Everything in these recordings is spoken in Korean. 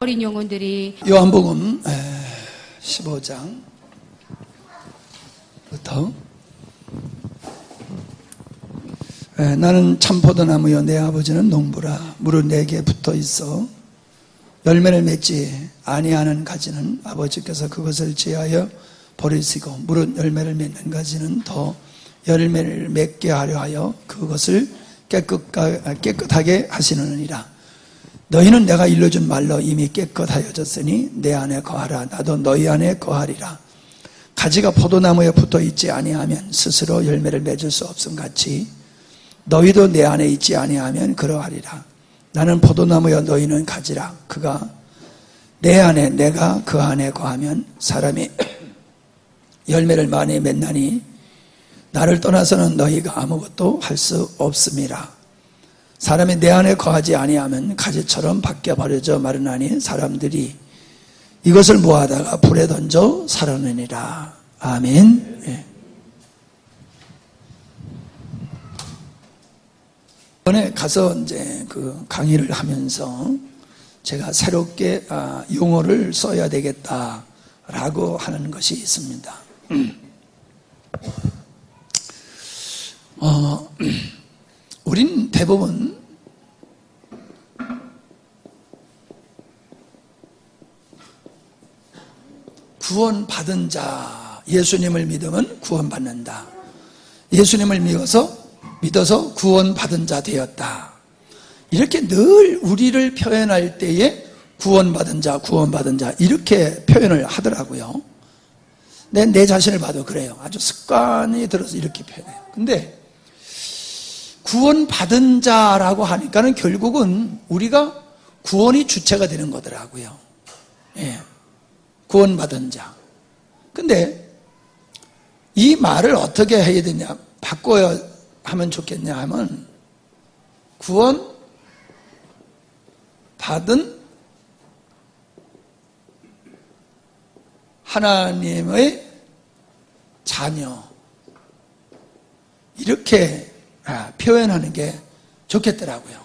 어린 영혼들이 요한복음 15장부터 나는 참포도나무여 내 아버지는 농부라 무릇 내게 붙어 있어 열매를 맺지 아니하는 가지는 아버지께서 그것을 제하여 버리시고 무릇 열매를 맺는 가지는 더 열매를 맺게 하려 하여 그것을 깨끗하게 하시느니라. 너희는 내가 일러준 말로 이미 깨끗하여졌으니 내 안에 거하라. 나도 너희 안에 거하리라. 가지가 포도나무에 붙어 있지 아니하면 스스로 열매를 맺을 수 없음 같이 너희도 내 안에 있지 아니하면 그러하리라. 나는 포도나무여 너희는 가지라. 그가 내 안에 내가 그 안에 거하면 사람이 열매를 많이 맺나니 나를 떠나서는 너희가 아무것도 할 수 없음이라. 사람이 내 안에 거하지 아니하면 가지처럼 밖에 버려져 마르나니 사람들이 이것을 모아다가 불에 던져 살아내니라. 아멘. 예. 이번에 가서 이제 그 강의를 하면서 제가 새롭게 용어를 써야 되겠다라고 하는 것이 있습니다. 우린 대부분 구원받은 자, 예수님을 믿으면 구원받는다. 예수님을 믿어서 구원받은 자 되었다. 이렇게 늘 우리를 표현할 때에 구원받은 자 이렇게 표현을 하더라고요. 내 자신을 봐도 그래요. 아주 습관이 들어서 이렇게 표현해요. 근데 구원받은 자라고 하니까는 결국은 우리가 구원이 주체가 되는 거더라고요. 예. 구원받은 자. 근데 이 말을 어떻게 해야 되냐, 바꿔야 하면 좋겠냐 하면 구원받은 하나님의 자녀, 이렇게 표현하는 게 좋겠더라고요.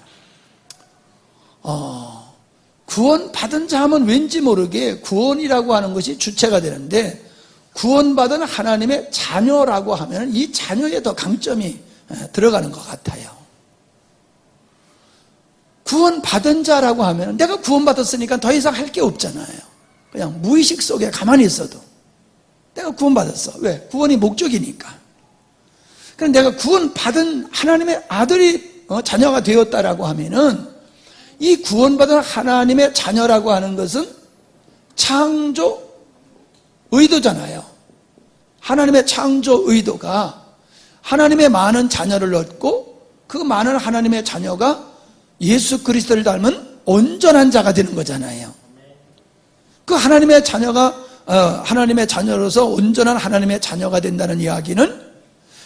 구원받은 자 하면 왠지 모르게 구원이라고 하는 것이 주체가 되는데 구원받은 하나님의 자녀라고 하면 이 자녀에 더 강점이 들어가는 것 같아요. 구원받은 자라고 하면 내가 구원받았으니까 더 이상 할 게 없잖아요. 그냥 무의식 속에 가만히 있어도 내가 구원받았어. 왜? 구원이 목적이니까. 그럼 내가 구원받은 하나님의 아들이 자녀가 되었다라고 하면은 이 구원받은 하나님의 자녀라고 하는 것은 창조 의도잖아요. 하나님의 창조 의도가 하나님의 많은 자녀를 얻고 그 많은 하나님의 자녀가 예수 그리스도를 닮은 온전한 자가 되는 거잖아요. 그 하나님의 자녀가 하나님의 자녀로서 온전한 하나님의 자녀가 된다는 이야기는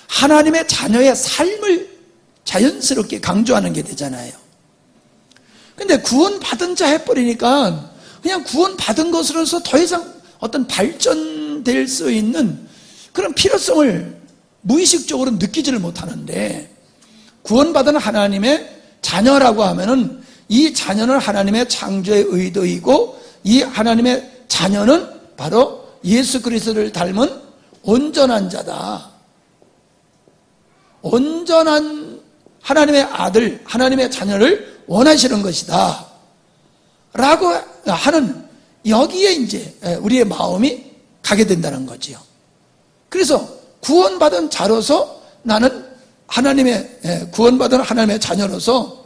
하나님의 자녀의 삶을 자연스럽게 강조하는 게 되잖아요. 근데 구원받은 자 해버리니까 그냥 구원받은 것으로서 더 이상 어떤 발전될 수 있는 그런 필요성을 무의식적으로 느끼지를 못하는데, 구원받은 하나님의 자녀라고 하면은 이 자녀는 하나님의 창조의 의도이고 이 하나님의 자녀는 바로 예수 그리스도를 닮은 온전한 자다. 온전한 하나님의 아들, 하나님의 자녀를 원하시는 것이다 라고 하는, 여기에 이제 우리의 마음이 가게 된다는 거지요. 그래서 구원받은 자로서 나는 구원받은 하나님의 자녀로서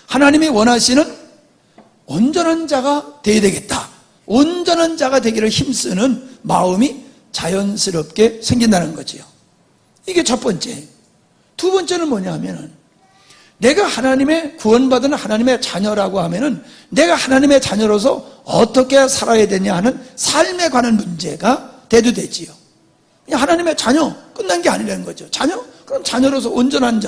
하나님이 원하시는 온전한 자가 되어야 되겠다. 온전한 자가 되기를 힘쓰는 마음이 자연스럽게 생긴다는 거지요. 이게 첫 번째. 두 번째는 뭐냐면은 내가 하나님의 구원받은 하나님의 자녀라고 하면은 내가 하나님의 자녀로서 어떻게 살아야 되냐 하는 삶에 관한 문제가 대두되지요. 하나님의 자녀 끝난 게 아니라는 거죠. 자녀? 그럼 자녀로서 온전한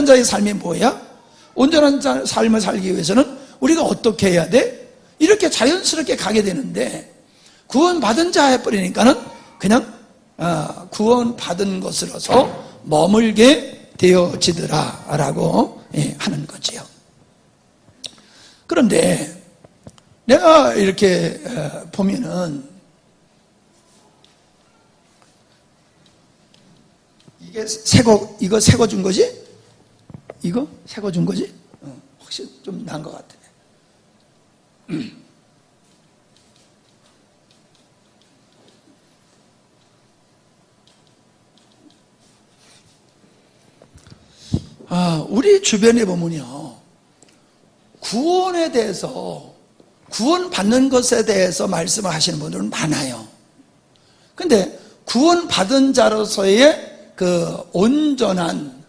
자의 삶이 뭐야? 온전한 삶을 살기 위해서는 우리가 어떻게 해야 돼? 이렇게 자연스럽게 가게 되는데 구원받은 자 해버리니까는 그냥 구원받은 것으로서 머물게 되어지더라라고 하는 거지요. 그런데 내가 이렇게 보면은 이게 이거 새 거 준 거지? 이거 새 거 준 거지? 혹시 좀 나은 것 같아. 우리 주변에 보면요, 구원에 대해서, 구원받는 것에 대해서 말씀을 하시는 분들은 많아요. 근데 구원받은 자로서의 그 온전한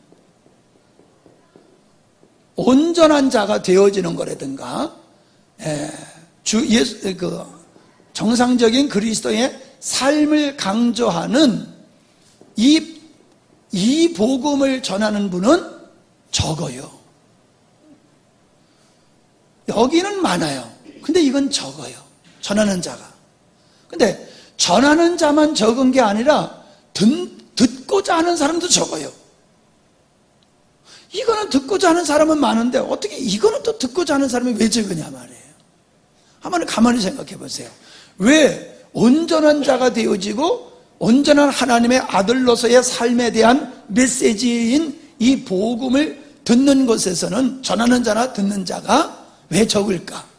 자가 되어지는 거라든가, 정상적인 그리스도의 삶을 강조하는 이 복음을 전하는 분은 적어요. 여기는 많아요. 근데 이건 적어요. 전하는 자가. 근데 전하는 자만 적은 게 아니라 듣고자 하는 사람도 적어요. 이거는 듣고자 하는 사람은 많은데 어떻게 이거는 또 듣고자 하는 사람이 왜 적으냐 말이에요. 한번 가만히 생각해 보세요. 왜 온전한 자가 되어지고 온전한 하나님의 아들로서의 삶에 대한 메시지인 이 복음을 듣는 것에서는 전하는 자나 듣는 자가 왜 적을까?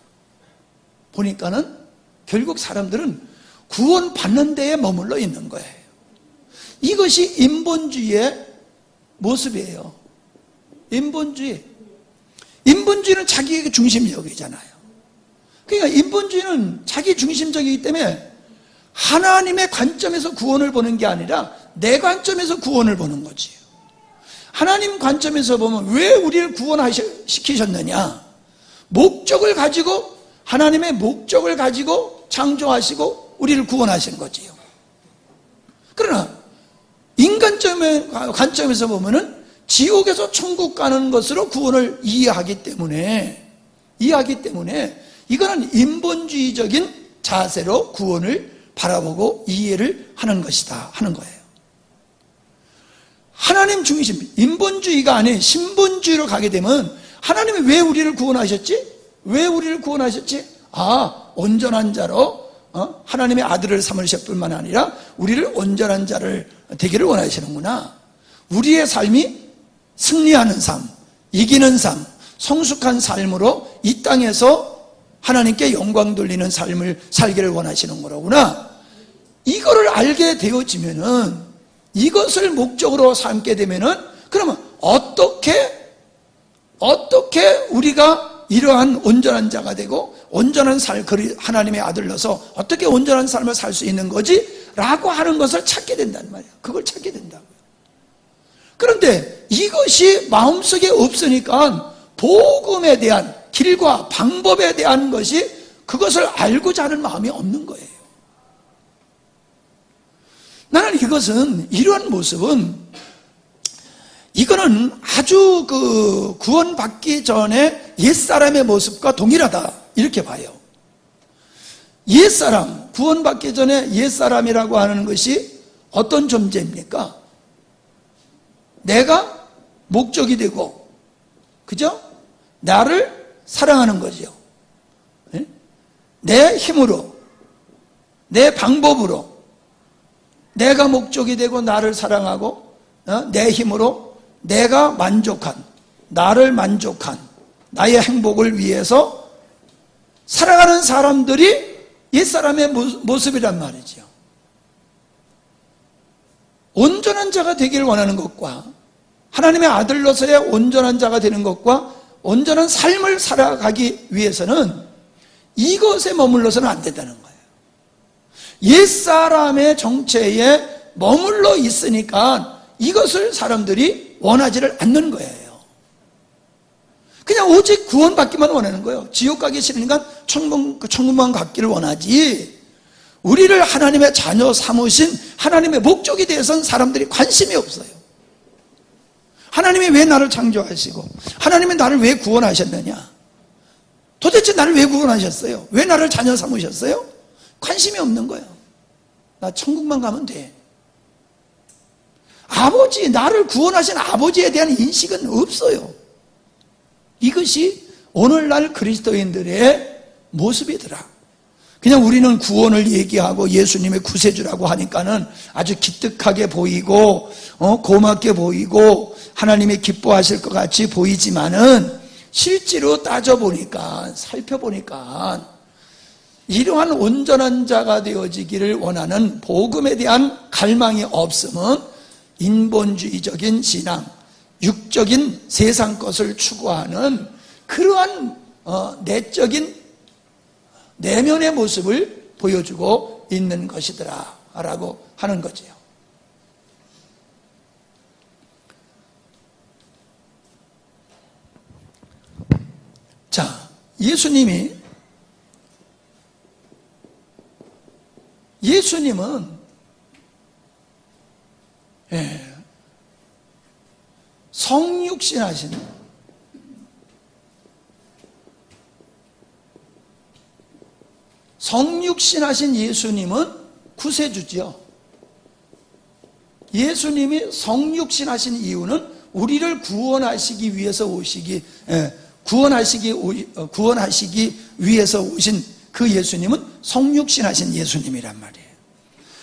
보니까는 결국 사람들은 구원받는 데에 머물러 있는 거예요. 이것이 인본주의의 모습이에요. 인본주의는 자기 중심적이잖아요. 그러니까 인본주의는 자기 중심적이기 때문에 하나님의 관점에서 구원을 보는 게 아니라 내 관점에서 구원을 보는 거지요. 하나님 관점에서 보면 왜 우리를 구원시키셨느냐? 목적을 가지고, 하나님의 목적을 가지고 창조하시고 우리를 구원하신 거지요. 그러나 인간적인 관점에서 보면은 지옥에서 천국 가는 것으로 구원을 이해하기 때문에 이거는 인본주의적인 자세로 구원을 바라보고 이해를 하는 것이다 하는 거예요. 하나님 중심, 인본주의가 아닌 신본주의로 가게 되면 하나님이 왜 우리를 구원하셨지? 왜 우리를 구원하셨지? 온전한 자로 하나님의 아들을 삼으실 뿐만 아니라 우리를 온전한 자를 되기를 원하시는구나. 우리의 삶이 승리하는 삶, 이기는 삶, 성숙한 삶으로 이 땅에서 하나님께 영광 돌리는 삶을 살기를 원하시는 거로구나. 이거를 알게 되어지면은, 이것을 목적으로 삼게 되면은, 그러면 어떻게 우리가 이러한 온전한 자가 되고 온전한 하나님의 아들로서 어떻게 온전한 삶을 살 수 있는 거지? 라고 하는 것을 찾게 된단 말이에요. 그걸 찾게 된다고요. 그런데 이것이 마음속에 없으니까 복음에 대한 길과 방법에 대한 것이, 그것을 알고자 하는 마음이 없는 거예요. 나는 이러한 모습은, 이거는 아주 구원받기 전에 옛사람의 모습과 동일하다, 이렇게 봐요. 옛사람, 구원받기 전에 옛사람이라고 하는 것이 어떤 존재입니까? 내가 목적이 되고, 그죠? 나를 사랑하는 거죠. 내 힘으로, 내 방법으로, 내가 목적이 되고 나를 사랑하고, 내 힘으로 내가 만족한, 나를 만족한 나의 행복을 위해서 살아가는 사람들이 옛사람의 모습이란 말이죠. 온전한 자가 되기를 원하는 것과 하나님의 아들로서의 온전한 자가 되는 것과 온전한 삶을 살아가기 위해서는 이것에 머물러서는 안 된다는 거예요. 옛사람의 정체에 머물러 있으니까 이것을 사람들이 원하지를 않는 거예요. 그냥 오직 구원받기만 원하는 거예요. 지옥 가기 싫으니까 천국만 갖기를 원하지, 우리를 하나님의 자녀 삼으신 하나님의 목적에 대해서는 사람들이 관심이 없어요. 하나님이 왜 나를 창조하시고 하나님이 나를 왜 구원하셨느냐, 도대체 나를 왜 구원하셨어요? 왜 나를 자녀 삼으셨어요? 관심이 없는 거예요. 나 천국만 가면 돼. 아버지, 나를 구원하신 아버지에 대한 인식은 없어요. 이것이 오늘날 그리스도인들의 모습이더라. 그냥 우리는 구원을 얘기하고 예수님의 구세주라고 하니까는 아주 기특하게 보이고 고맙게 보이고 하나님이 기뻐하실 것 같이 보이지만은 실제로 따져보니까 살펴보니까 이러한 온전한 자가 되어지기를 원하는 복음에 대한 갈망이 없음은 인본주의적인 신앙, 육적인 세상 것을 추구하는 그러한 내적인 내면의 모습을 보여주고 있는 것이더라 라고 하는 거지요. 자, 예수님은 성육신하신 예수님은 구세주지요. 예수님이 성육신하신 이유는 우리를 구원하시기 위해서 구원하시기 위해서 오신 그 예수님은 성육신하신 예수님이란 말이에요.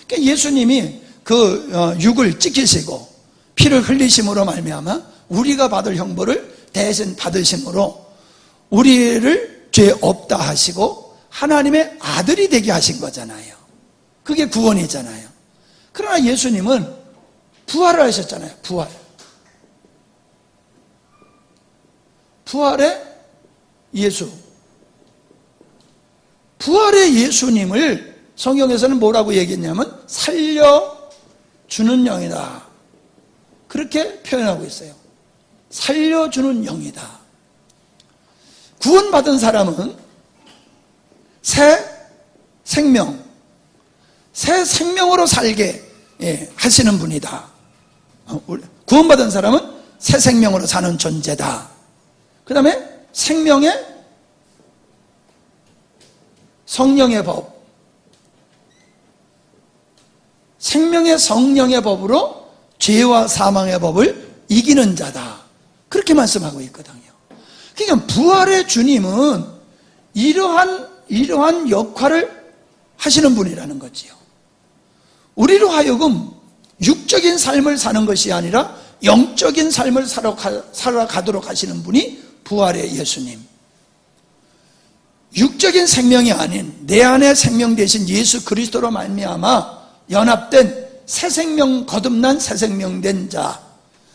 그러니까 예수님이 그 육을 찢기시고 피를 흘리심으로 말미암아 우리가 받을 형벌을 대신 받으심으로 우리를 죄 없다 하시고 하나님의 아들이 되게 하신 거잖아요. 그게 구원이잖아요. 그러나 예수님은 부활을 하셨잖아요. 부활의 예수. 부활의 예수님을 성경에서는 뭐라고 얘기했냐면 살려주는 영이다. 그렇게 표현하고 있어요. 살려주는 영이다. 구원받은 사람은 새 생명으로 살게 하시는 분이다. 구원받은 사람은 새 생명으로 사는 존재다. 그 다음에 생명의 성령의 법, 생명의 성령의 법으로 죄와 사망의 법을 이기는 자다. 그렇게 말씀하고 있거든요. 그러니까 부활의 주님은 이러한 역할을 하시는 분이라는 거지요. 우리로 하여금 육적인 삶을 사는 것이 아니라 영적인 삶을 살아가도록 하시는 분이 부활의 예수님. 육적인 생명이 아닌 내 안에 생명 되신 예수 그리스도로 말미암아 연합된 새 생명, 거듭난 새 생명된 자.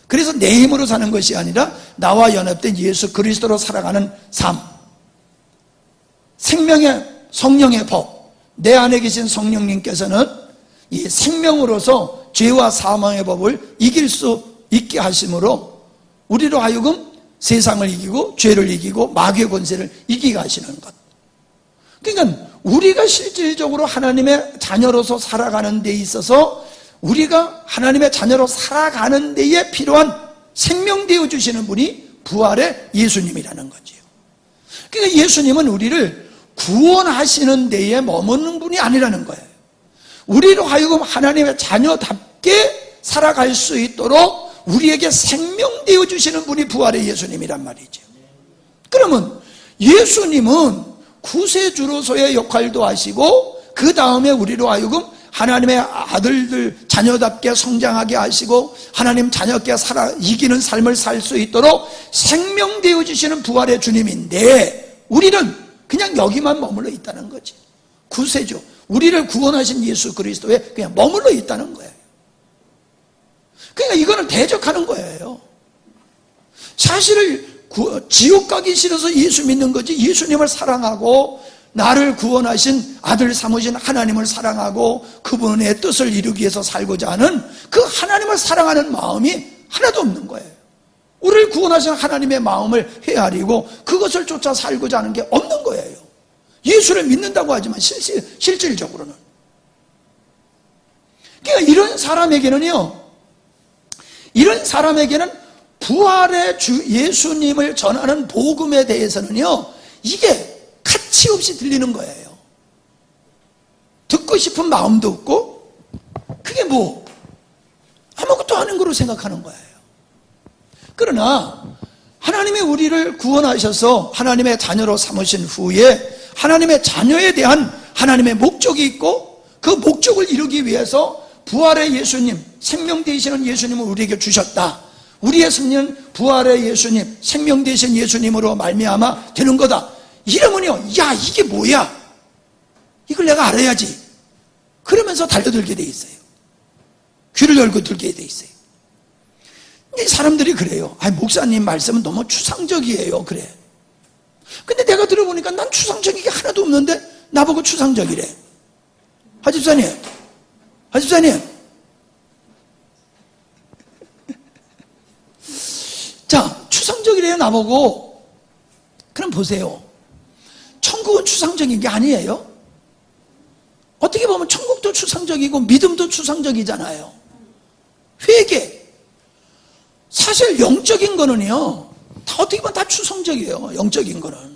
그래서 내 힘으로 사는 것이 아니라 나와 연합된 예수 그리스도로 살아가는 삶. 생명의 성령의 법. 내 안에 계신 성령님께서는 이 생명으로서 죄와 사망의 법을 이길 수 있게 하심으로 우리로 하여금 세상을 이기고 죄를 이기고 마귀의 권세를 이기게 하시는 것. 그러니까 우리가 실질적으로 하나님의 자녀로서 살아가는 데 있어서 우리가 하나님의 자녀로 살아가는 데에 필요한 생명 되어 주시는 분이 부활의 예수님이라는 거지요. 그러니까 예수님은 우리를 구원하시는 데에 머무는 분이 아니라는 거예요. 우리로 하여금 하나님의 자녀답게 살아갈 수 있도록 우리에게 생명 되어 주시는 분이 부활의 예수님이란 말이죠. 그러면 예수님은 구세주로서의 역할도 하시고 그 다음에 우리로 하여금 하나님의 아들들 자녀답게 성장하게 하시고 하나님 자녀께 이기는 삶을 살 수 있도록 생명 되어 주시는 부활의 주님인데 우리는 그냥 여기만 머물러 있다는 거지. 구세주, 우리를 구원하신 예수 그리스도에 그냥 머물러 있다는 거예요. 그러니까 이거는 대적하는 거예요. 사실을 지옥 가기 싫어서 예수 믿는 거지, 예수님을 사랑하고 나를 구원하신 아들 삼으신 하나님을 사랑하고 그분의 뜻을 이루기 위해서 살고자 하는 그 하나님을 사랑하는 마음이 하나도 없는 거예요. 우리를 구원하신 하나님의 마음을 헤아리고 그것을 쫓아 살고자 하는 게 없는 거예요. 예수를 믿는다고 하지만 실질적으로는. 그러니까 이런 사람에게는 부활의 주 예수님을 전하는 복음에 대해서는요, 이게 가치 없이 들리는 거예요. 듣고 싶은 마음도 없고 그게 아무것도 아닌 거로 생각하는 거예요. 그러나 하나님이 우리를 구원하셔서 하나님의 자녀로 삼으신 후에 하나님의 자녀에 대한 하나님의 목적이 있고 그 목적을 이루기 위해서 부활의 예수님, 생명 되시는 예수님을 우리에게 주셨다. 우리의 승리는 부활의 예수님, 생명 되신 예수님으로 말미암아 되는 거다. 이러면요, 야, 이게 뭐야? 이걸 내가 알아야지. 그러면서 달려들게 돼 있어요. 귀를 열고 들게 돼 있어요. 근데 사람들이 그래요. 아, 목사님 말씀은 너무 추상적이에요. 그래. 근데 내가 들어보니까 난 추상적인 게 하나도 없는데 나보고 추상적이래. 하집사님, 자, 추상적이래요, 나보고. 그럼 보세요. 천국은 추상적인 게 아니에요. 어떻게 보면 천국도 추상적이고 믿음도 추상적이잖아요. 회개. 사실 영적인 거는요, 다 어떻게 보면 다 추상적이에요. 영적인 거는.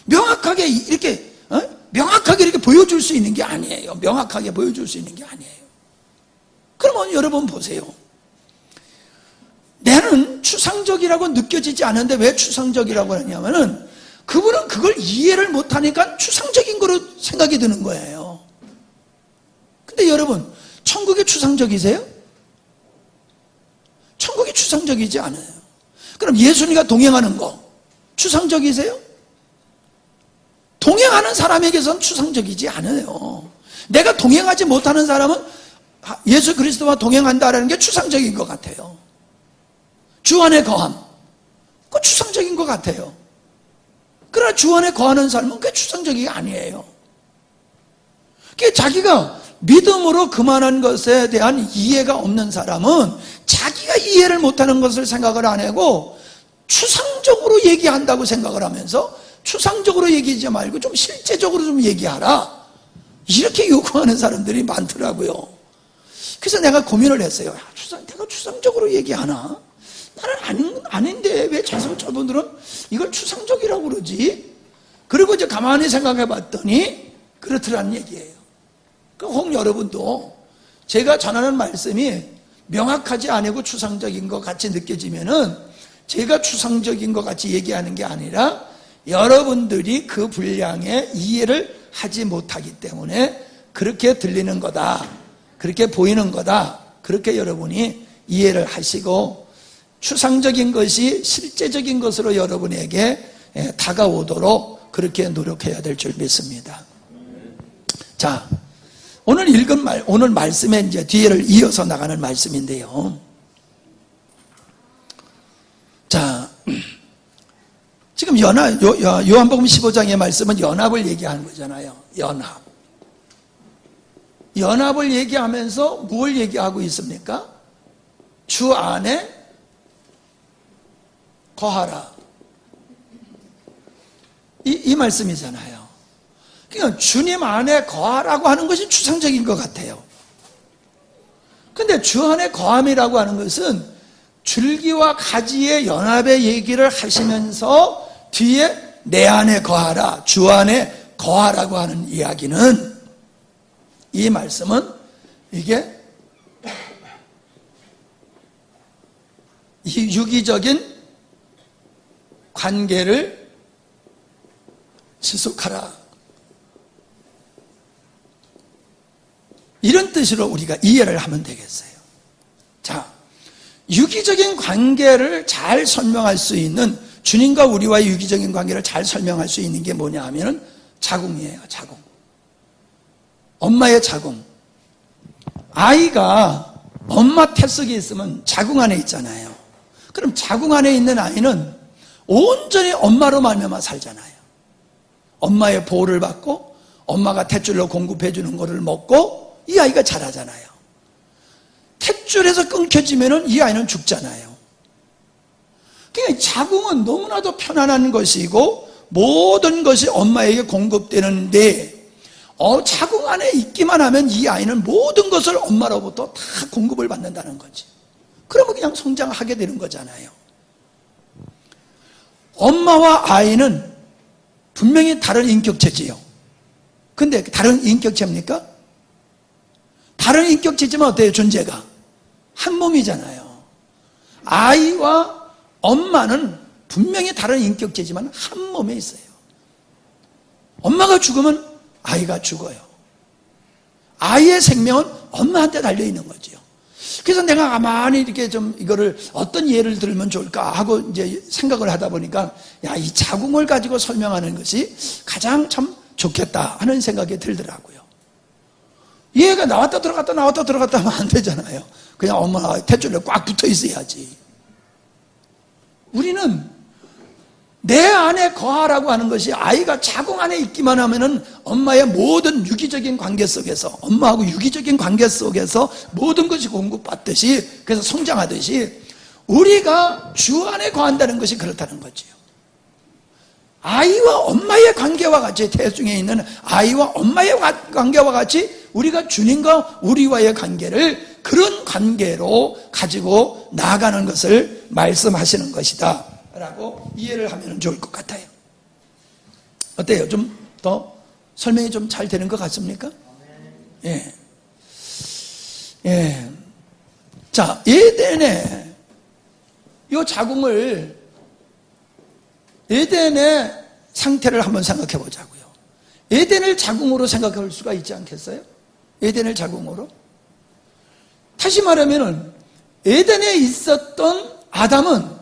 명확하게 이렇게, 명확하게 이렇게 보여줄 수 있는 게 아니에요. 명확하게 보여줄 수 있는 게 아니에요. 그러면 여러분 보세요. 나는 추상적이라고 느껴지지 않는데 왜 추상적이라고 하냐면은 그분은 그걸 이해를 못하니까 추상적인 거로 생각이 드는 거예요. 근데 여러분, 천국이 추상적이세요? 천국이 추상적이지 않아요. 그럼 예수님과 동행하는 거 추상적이세요? 동행하는 사람에게선 추상적이지 않아요. 내가 동행하지 못하는 사람은 예수 그리스도와 동행한다라는 게 추상적인 것 같아요. 주 안에 거함, 그거 추상적인 것 같아요. 그러나 주 안에 거하는 삶은 그게 추상적이 아니에요. 그게 자기가 믿음으로 그만한 것에 대한 이해가 없는 사람은 자기가 이해를 못하는 것을 생각을 안 하고 추상적으로 얘기한다고 생각을 하면서 추상적으로 얘기하지 말고 좀 실제적으로 좀 얘기하라, 이렇게 요구하는 사람들이 많더라고요. 그래서 내가 고민을 했어요. 내가 추상적으로 얘기하나? 나는 아닌데 왜 저분들은 이걸 추상적이라고 그러지? 그리고 이제 가만히 생각해 봤더니 그렇더라는 얘기예요. 그럼 혹 여러분도 제가 전하는 말씀이 명확하지 않고 추상적인 것 같이 느껴지면은 제가 추상적인 것 같이 얘기하는 게 아니라 여러분들이 그 분량의 이해를 하지 못하기 때문에 그렇게 들리는 거다, 그렇게 보이는 거다, 그렇게 여러분이 이해를 하시고 추상적인 것이 실제적인 것으로 여러분에게 다가오도록 그렇게 노력해야 될 줄 믿습니다. 자, 오늘 읽은 오늘 말씀에 이제 뒤를 이어서 나가는 말씀인데요. 자, 지금 요한복음 15장의 말씀은 연합을 얘기하는 거잖아요. 연합을 얘기하면서 뭘 얘기하고 있습니까? 주 안에 거하라. 이 말씀이잖아요. 그러니까 주님 안에 거하라고 하는 것이 추상적인 것 같아요. 근데 주 안에 거함이라고 하는 것은 줄기와 가지의 연합의 얘기를 하시면서 뒤에 내 안에 거하라, 주 안에 거하라고 하는 이야기는, 이 말씀은 이게 이 유기적인 관계를 지속하라, 이런 뜻으로 우리가 이해를 하면 되겠어요. 자, 유기적인 관계를 잘 설명할 수 있는, 주님과 우리와의 유기적인 관계를 잘 설명할 수 있는 게 뭐냐 하면 자궁이에요. 자궁. 엄마의 자궁. 아이가 엄마 태석에 있으면 자궁 안에 있잖아요. 그럼 자궁 안에 있는 아이는 온전히 엄마로 말미암아 살잖아요. 엄마의 보호를 받고 엄마가 탯줄로 공급해 주는 거를 먹고 이 아이가 자라잖아요. 탯줄에서 끊겨지면 이 아이는 죽잖아요. 그러니까 자궁은 너무나도 편안한 것이고 모든 것이 엄마에게 공급되는데 자궁 안에 있기만 하면 이 아이는 모든 것을 엄마로부터 다 공급을 받는다는 거지. 그러면 그냥 성장하게 되는 거잖아요. 엄마와 아이는 분명히 다른 인격체지요. 근데 다른 인격체입니까? 다른 인격체지만 어때요? 존재가 한 몸이잖아요. 아이와 엄마는 분명히 다른 인격체지만 한 몸에 있어요. 엄마가 죽으면 아이가 죽어요. 아이의 생명은 엄마한테 달려있는 거죠. 그래서 내가 가만히 이렇게 좀 이거를 어떤 예를 들면 좋을까 하고 이제 생각을 하다 보니까 야, 이 자궁을 가지고 설명하는 것이 가장 참 좋겠다 하는 생각이 들더라고요. 얘가 나왔다 들어갔다 나왔다 들어갔다 하면 안 되잖아요. 그냥 엄마 탯줄에 꽉 붙어 있어야지. 우리는 내 안에 거하라고 하는 것이 아이가 자궁 안에 있기만 하면은 엄마의 모든 유기적인 관계 속에서, 엄마하고 유기적인 관계 속에서 모든 것이 공급받듯이, 그래서 성장하듯이 우리가 주 안에 거한다는 것이 그렇다는 거지요. 아이와 엄마의 관계와 같이, 태중에 있는 아이와 엄마의 관계와 같이 우리가 주님과 우리와의 관계를 그런 관계로 가지고 나아가는 것을 말씀하시는 것이다 라고 이해를 하면 좋을 것 같아요. 어때요? 좀 더 설명이 좀 잘 되는 것 같습니까? 예. 예. 자, 에덴의 이 자궁을, 에덴의 상태를 한번 생각해 보자고요. 에덴을 자궁으로 생각할 수가 있지 않겠어요? 에덴을 자궁으로? 다시 말하면은 에덴에 있었던 아담은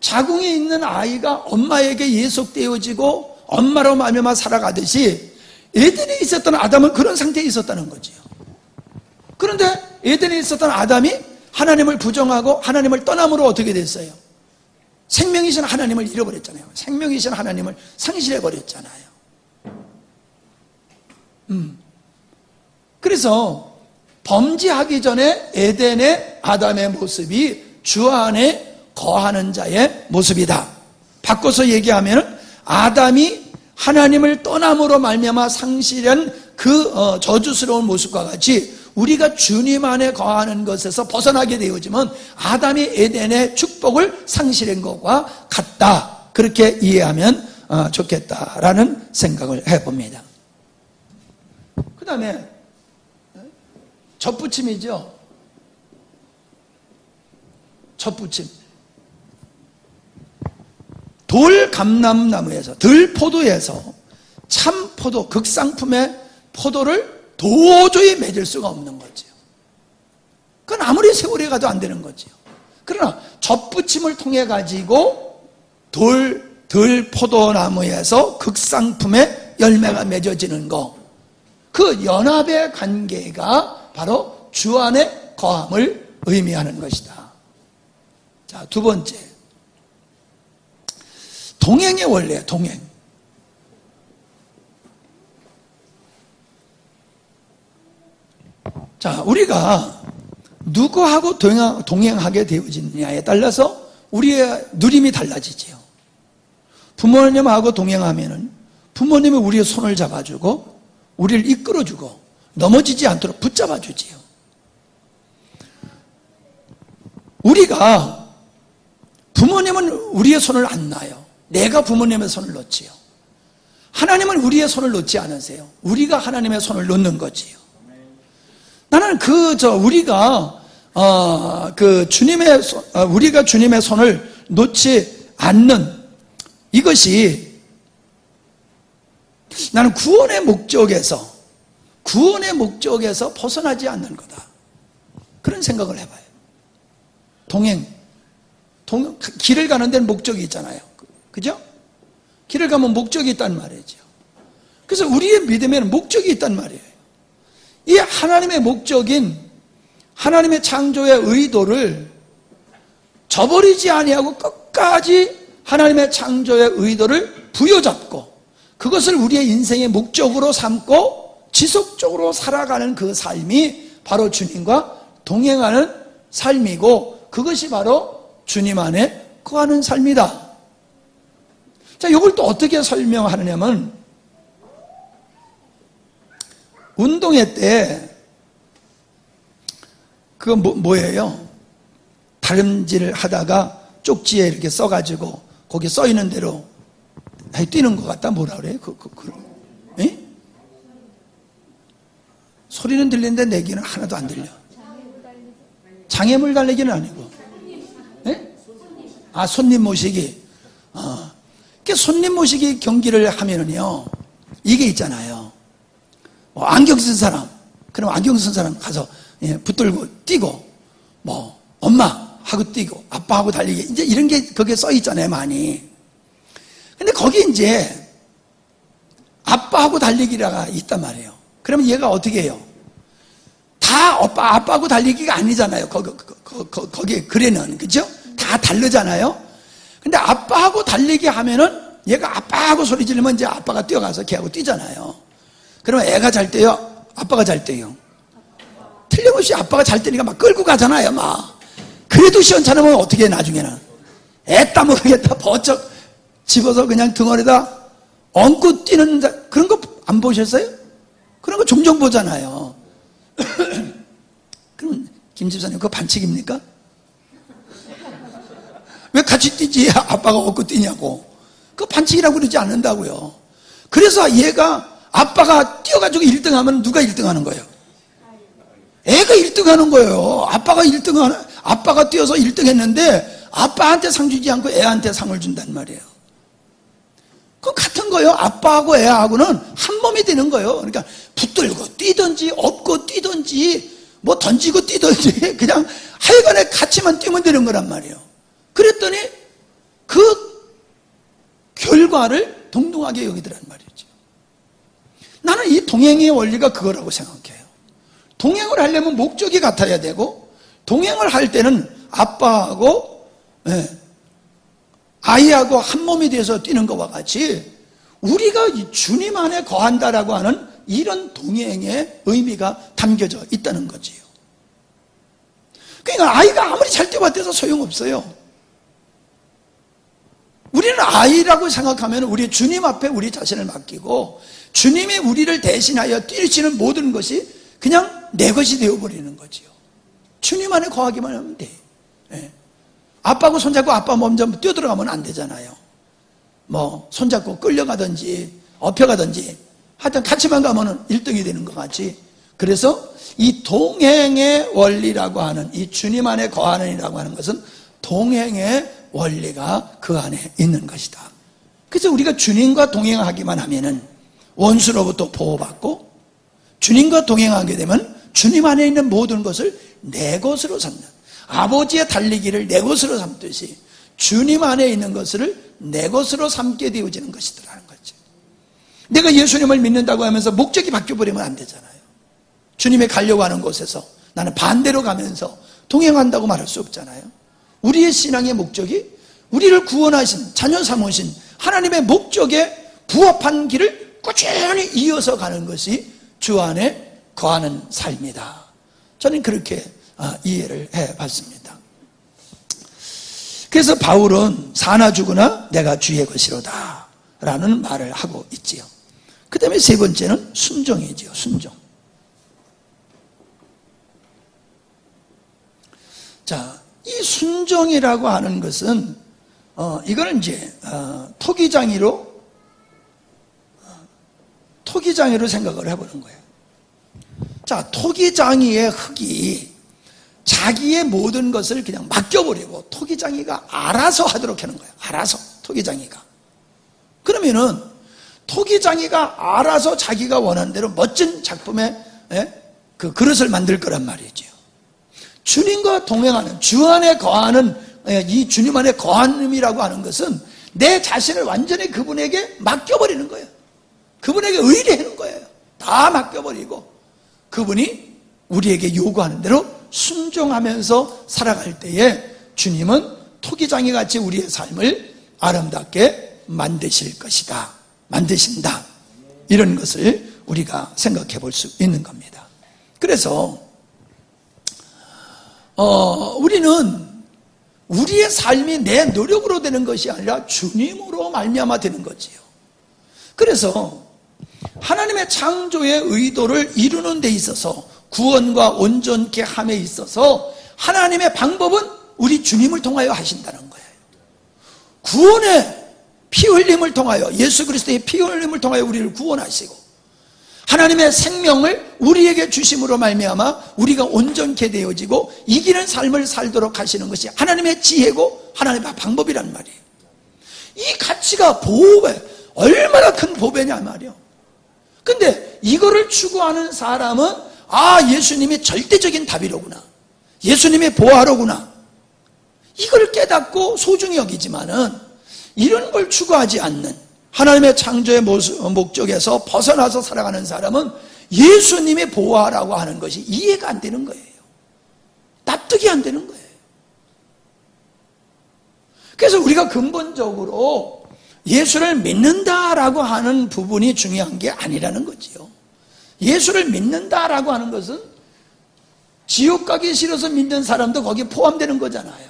자궁에 있는 아이가 엄마에게 예속되어지고 엄마로 말미암아 살아가듯이 에덴에 있었던 아담은 그런 상태에 있었다는 거지요. 그런데 에덴에 있었던 아담이 하나님을 부정하고 하나님을 떠남으로 어떻게 됐어요? 생명이신 하나님을 잃어버렸잖아요. 생명이신 하나님을 상실해버렸잖아요. 그래서 범죄하기 전에 에덴의 아담의 모습이 주 안에 거하는 자의 모습이다. 바꿔서 얘기하면 아담이 하나님을 떠남으로 말미암아 상실한 그 저주스러운 모습과 같이 우리가 주님 안에 거하는 것에서 벗어나게 되어지면 아담이 에덴의 축복을 상실한 것과 같다. 그렇게 이해하면 좋겠다라는 생각을 해봅니다. 그 다음에 젖붙임이죠. 젖붙임. 돌감람나무에서, 들포도에서 참포도, 극상품의 포도를 도저히 맺을 수가 없는 거죠. 그건 아무리 세월이 가도 안 되는 거죠. 그러나 젖붙임을 통해 가지고 들포도나무에서 극상품의 열매가 맺어지는 거, 그 연합의 관계가 바로 주 안에 거함을 의미하는 것이다. 자, 두 번째, 동행의 원리예요. 동행. 자, 우리가 누구하고 동행하게 되어지느냐에 따라서 우리의 누림이 달라지지요. 부모님하고 동행하면은 부모님이 우리의 손을 잡아주고 우리를 이끌어주고 넘어지지 않도록 붙잡아주지요. 우리가, 부모님은 우리의 손을 안 놔요. 내가 부모님의 손을 놓지요. 하나님은 우리의 손을 놓지 않으세요. 우리가 하나님의 손을 놓는 거지요. 나는 우리가 우리가 주님의 손을 놓지 않는 이것이, 나는 구원의 목적에서 벗어나지 않는 거다. 그런 생각을 해봐요. 길을 가는 데는 목적이 있잖아요. 그죠? 길을 가면 목적이 있단 말이죠. 그래서 우리의 믿음에는 목적이 있단 말이에요. 이 하나님의 목적인 하나님의 창조의 의도를 저버리지 아니하고 끝까지 하나님의 창조의 의도를 부여잡고 그것을 우리의 인생의 목적으로 삼고 지속적으로 살아가는 그 삶이 바로 주님과 동행하는 삶이고, 그것이 바로 주님 안에 거하는 삶이다. 자, 이걸 또 어떻게 설명하느냐면, 운동회 때 그거 뭐예요? 다림질을 하다가 쪽지에 이렇게 써가지고 거기 써 있는 대로 뛰는 것 같다. 뭐라 그래요? 에? 소리는 들리는데 내 귀는 하나도 안 들려. 장애물 달리기는 아니고, 에? 손님 모시기. 손님 모시기 경기를 하면은요, 이게 있잖아요. 안경 쓴 사람, 그럼 안경 쓴 사람 가서 붙들고 뛰고, 엄마하고 뛰고, 아빠하고 달리기, 이제 이런 게 거기에 써 있잖아요, 많이. 근데 거기 이제 아빠하고 달리기가 있단 말이에요. 그러면 얘가 어떻게 해요? 다 아빠하고 달리기가 아니잖아요. 거기에 글에는, 그죠? 다 다르잖아요. 근데 아빠하고 달리기 하면은 얘가 아빠하고 소리 지르면 이제 아빠가 뛰어가서 걔하고 뛰잖아요. 그러면 애가 잘 뛰어요? 아빠가 잘 뛰어요? 틀림없이 아빠가 잘 뛰니까 막 끌고 가잖아요, 막. 그래도 시원찮으면 어떻게 해, 나중에는? 애따 모르겠다, 버쩍 집어서 그냥 등어리에다 얹고 뛰는, 그런 거 안 보셨어요? 그런 거 종종 보잖아요. 그럼, 김 집사님, 그거 반칙입니까? 왜 같이 뛰지? 아빠가 얹고 뛰냐고. 그거 반칙이라고 그러지 않는다고요. 그래서 얘가 아빠가 뛰어가지고 1등 하면 누가 1등 하는 거예요? 애가 1등 하는 거예요. 아빠가 뛰어서 1등 했는데 아빠한테 상 주지 않고 애한테 상을 준단 말이에요. 그건 같은 거예요. 아빠하고 애하고는 한 몸이 되는 거예요. 그러니까 붙들고 뛰든지 업고 뛰든지 뭐 던지고 뛰든지 그냥 하여간에 같이만 뛰면 되는 거란 말이에요. 그랬더니 그 결과를 동등하게 여기더란 말이죠. 나는 이 동행의 원리가 그거라고 생각해요. 동행을 하려면 목적이 같아야 되고, 동행을 할 때는 아빠하고 아이하고 한 몸이 돼서 뛰는 것과 같이 우리가 주님 안에 거한다라고 하는 이런 동행의 의미가 담겨져 있다는 거지요. 그러니까 아이가 아무리 잘 뛰어봤대서 소용없어요. 우리는 아이라고 생각하면 우리 주님 앞에 우리 자신을 맡기고 주님이 우리를 대신하여 뛰시는 모든 것이 그냥 내 것이 되어버리는 거지요. 주님 안에 거하기만 하면 돼. 아빠하고 손잡고 아빠 먼저 뛰어들어가면 안 되잖아요. 손잡고 끌려가든지 업혀가든지 하여튼 같이만 가면 1등이 되는 것 같이. 그래서 이 동행의 원리라고 하는, 이 주님 안에 거하는 이라고 하는 것은 동행의 원리가 그 안에 있는 것이다. 그래서 우리가 주님과 동행하기만 하면은 원수로부터 보호받고, 주님과 동행하게 되면 주님 안에 있는 모든 것을 내 것으로 삼는, 아버지의 달리기를 내 것으로 삼듯이 주님 안에 있는 것을 내 것으로 삼게 되어지는 것이더라는 거죠. 내가 예수님을 믿는다고 하면서 목적이 바뀌어버리면 안 되잖아요. 주님이 가려고 하는 곳에서 나는 반대로 가면서 동행한다고 말할 수 없잖아요. 우리의 신앙의 목적이 우리를 구원하신, 자녀 삼으신 하나님의 목적에 부합한 길을 꾸준히 이어서 가는 것이 주 안에 거하는 삶이다. 저는 그렇게 이해를 해봤습니다. 그래서 바울은 사나 죽으나 내가 주의 것이로다 라는 말을 하고 있지요. 그 다음에 세 번째는 순종이지요. 순종. 자, 이 순종이라고 하는 것은 이거는 이제 토기장이로 생각을 해보는 거예요. 자, 토기장이의 흙이 자기의 모든 것을 그냥 맡겨버리고 토기장이가 알아서 하도록 하는 거예요. 알아서, 토기장이가. 그러면은 토기장이가 알아서 자기가 원하는 대로 멋진 작품의 그 그릇을 만들 거란 말이죠. 주님과 동행하는, 주 안에 거하는, 이 주님 안에 거함이라고 하는 것은 내 자신을 완전히 그분에게 맡겨버리는 거예요. 그분에게 의뢰하는 거예요. 다 맡겨버리고 그분이 우리에게 요구하는 대로 순종하면서 살아갈 때에 주님은 토기장이 같이 우리의 삶을 아름답게 만드실 것이다. 만드신다. 이런 것을 우리가 생각해 볼 수 있는 겁니다. 그래서 우리는 우리의 삶이 내 노력으로 되는 것이 아니라 주님으로 말미암아 되는 거지요. 그래서 하나님의 창조의 의도를 이루는 데 있어서 구원과 온전케 함에 있어서 하나님의 방법은 우리 주님을 통하여 하신다는 거예요. 구원의 피 흘림을 통하여, 예수 그리스도의 피 흘림을 통하여 우리를 구원하시고 하나님의 생명을 우리에게 주심으로 말미암아 우리가 온전케 되어지고 이기는 삶을 살도록 하시는 것이 하나님의 지혜고 하나님의 방법이란 말이에요. 이 가치가 보배, 얼마나 큰 보배냐 말이에요. 근데 이거를 추구하는 사람은 예수님이 절대적인 답이로구나, 예수님의 보화로구나, 이걸 깨닫고 소중히 여기지만은 이런 걸 추구하지 않는, 하나님의 창조의 목적에서 벗어나서 살아가는 사람은 예수님의 보화라고 하는 것이 이해가 안 되는 거예요. 납득이 안 되는 거예요. 그래서 우리가 근본적으로 예수를 믿는다라고 하는 부분이 중요한 게 아니라는 거지요. 예수를 믿는다라고 하는 것은 지옥 가기 싫어서 믿는 사람도 거기에 포함되는 거잖아요.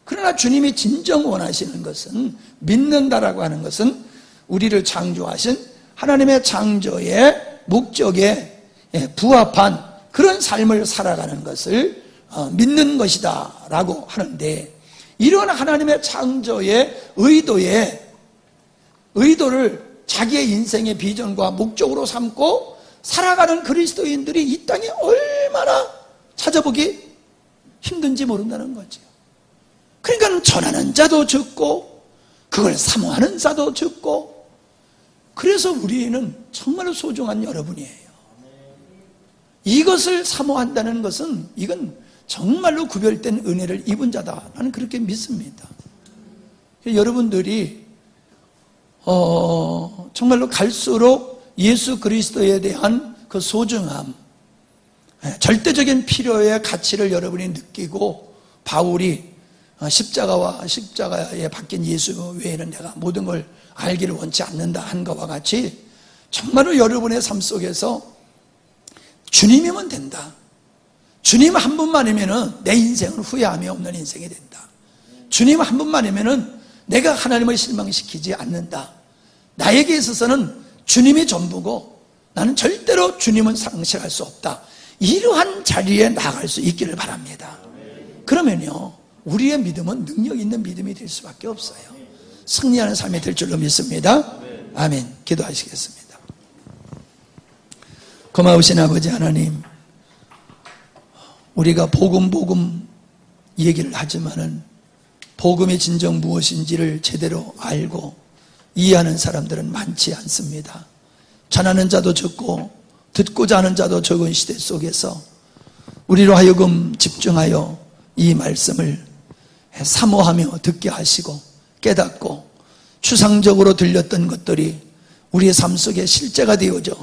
그러나 주님이 진정 원하시는 것은, 믿는다라고 하는 것은 우리를 창조하신 하나님의 창조의 목적에 부합한 그런 삶을 살아가는 것을 믿는 것이다 라고 하는데, 이런 하나님의 창조의 의도를 자기의 인생의 비전과 목적으로 삼고 살아가는 그리스도인들이 이 땅에 얼마나 찾아보기 힘든지 모른다는 거죠. 그러니까 전하는 자도 적고 그걸 사모하는 자도 적고, 그래서 우리는 정말로 소중한 여러분이에요. 이것을 사모한다는 것은 이건 정말로 구별된 은혜를 입은 자다, 나는 그렇게 믿습니다. 여러분들이 정말로 갈수록 예수 그리스도에 대한 그 소중함, 절대적인 필요의 가치를 여러분이 느끼고, 바울이 십자가에 박힌 예수 외에는 내가 모든 걸 알기를 원치 않는다 한 것과 같이 정말로 여러분의 삶 속에서 주님이면 된다, 주님 한 분만이면 내 인생은 후회함이 없는 인생이 된다, 주님 한 분만이면 내가 하나님을 실망시키지 않는다, 나에게 있어서는 주님이 전부고 나는 절대로 주님은 상실할 수 없다, 이러한 자리에 나갈 수 있기를 바랍니다. 그러면요, 우리의 믿음은 능력 있는 믿음이 될 수밖에 없어요. 승리하는 삶이 될 줄로 믿습니다. 아멘. 기도하시겠습니다. 고마우신 아버지 하나님, 우리가 복음 얘기를 하지만은 복음이 진정 무엇인지를 제대로 알고 이해하는 사람들은 많지 않습니다. 전하는 자도 적고 듣고자 하는 자도 적은 시대 속에서 우리로 하여금 집중하여 이 말씀을 사모하며 듣게 하시고 깨닫고 추상적으로 들렸던 것들이 우리의 삶 속에 실제가 되어져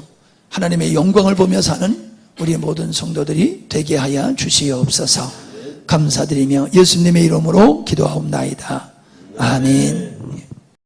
하나님의 영광을 보며 사는 우리 모든 성도들이 되게 하여 주시옵소서. 감사드리며 예수님의 이름으로 기도하옵나이다. 아멘.